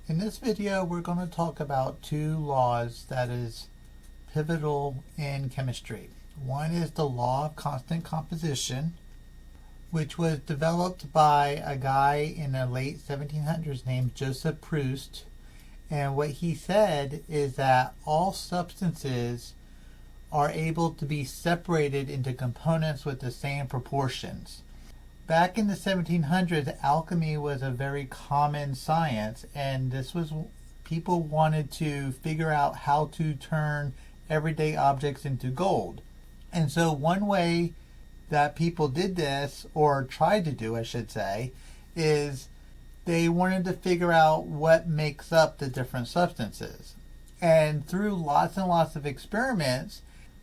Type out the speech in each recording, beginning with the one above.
In this video, we're going to talk about two laws that is pivotal in chemistry. One is the law of constant composition, which was developed by a guy in the late 1700s named Joseph Proust. And what he said is that all substances are able to be separated into components with the same proportions. Back in the 1700s, alchemy was a very common science, and people wanted to figure out how to turn everyday objects into gold. And so one way that people did this, or tried to do, I should say, is they wanted to figure out what makes up the different substances. And through lots and lots of experiments,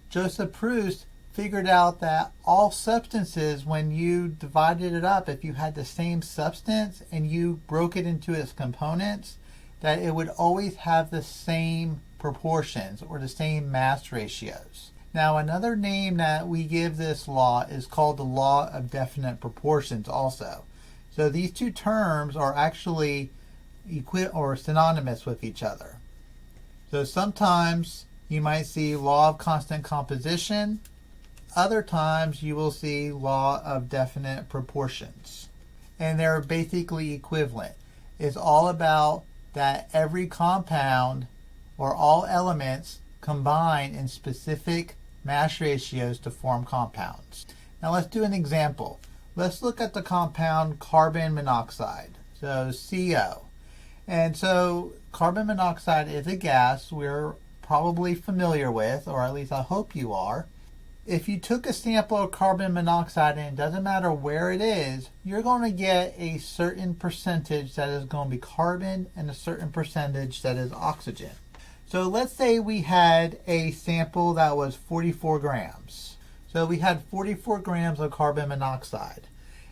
Joseph Proust figured out that all substances, when you divided it up, if you had the same substance and you broke it into its components, that it would always have the same proportions or the same mass ratios. Now, another name that we give this law is called the law of definite proportions also. So these two terms are actually synonymous with each other. So sometimes you might see law of constant composition. Other times you will see law of definite proportions. And they're basically equivalent. It's all about that every compound or all elements combine in specific mass ratios to form compounds. Now let's do an example. Let's look at the compound carbon monoxide, so CO. And so carbon monoxide is a gas we're probably familiar with, or at least I hope you are. If you took a sample of carbon monoxide, and it doesn't matter where it is, you're going to get a certain percentage that is going to be carbon and a certain percentage that is oxygen. So let's say we had a sample that was 44 grams. So we had 44 grams of carbon monoxide,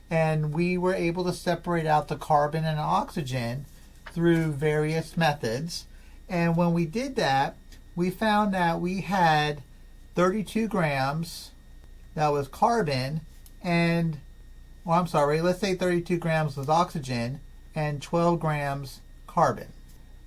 and we were able to separate out the carbon and oxygen through various methods. And when we did that, we found that we had 32 grams that was carbon let's say 32 grams was oxygen and 12 grams carbon.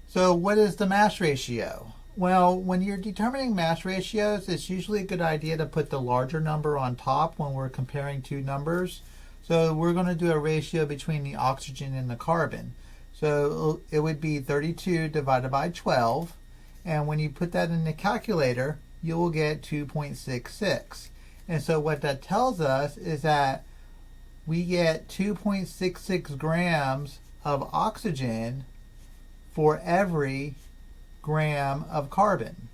So what is the mass ratio? Well, when you're determining mass ratios, it's usually a good idea to put the larger number on top when we're comparing two numbers. So we're going to do a ratio between the oxygen and the carbon. So it would be 32 divided by 12. And when you put that in the calculator, you will get 2.66. And so what that tells us is that we get 2.66 grams of oxygen for every gram of carbon.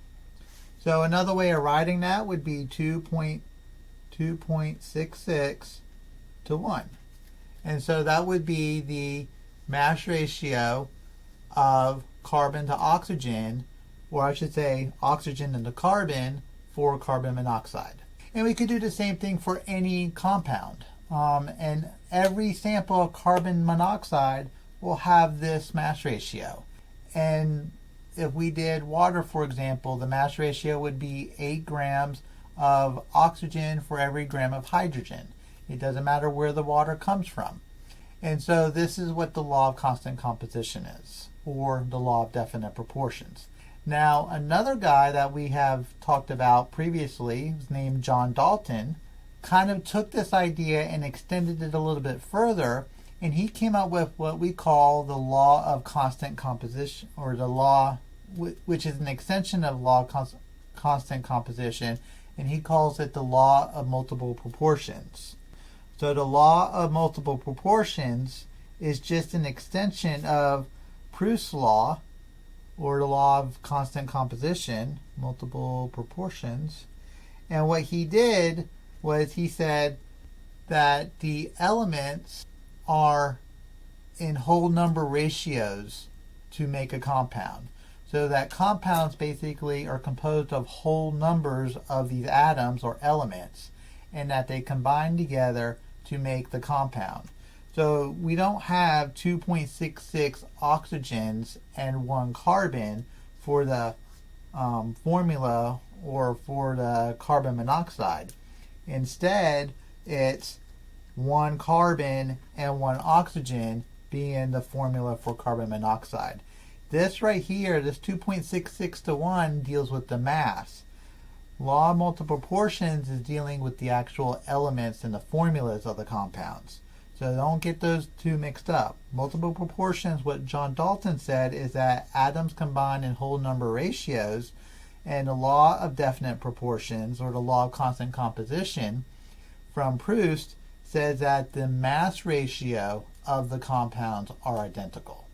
So another way of writing that would be 2.66 to 1. And so that would be the mass ratio of carbon to oxygen, or I should say oxygen into carbon, for carbon monoxide. And we could do the same thing for any compound. And every sample of carbon monoxide will have this mass ratio. And if we did water, for example, the mass ratio would be 8 grams of oxygen for every gram of hydrogen. It doesn't matter where the water comes from. And so this is what the law of constant composition is, or the law of definite proportions. Now, another guy that we have talked about previously, who's named John Dalton, kind of took this idea and extended it a little bit further, and he came up with what we call the law of constant composition, or the law, which is an extension of law of constant composition, and he calls it the law of multiple proportions. So the law of multiple proportions is just an extension of Proust's law, or the law of constant composition, multiple proportions. And what he did was he said that the elements are in whole number ratios to make a compound. So that compounds basically are composed of whole numbers of these atoms or elements, and that they combine together to make the compound. So we don't have 2.66 oxygens and 1 carbon for the formula or for the carbon monoxide. Instead, it's 1 carbon and 1 oxygen being the formula for carbon monoxide. This right here, this 2.66 to 1, deals with the mass. Law of multiple proportions is dealing with the actual elements and the formulas of the compounds. So don't get those two mixed up. Multiple proportions, what John Dalton said, is that atoms combine in whole number ratios, and the law of definite proportions, or the law of constant composition from Proust, says that the mass ratio of the compounds are identical.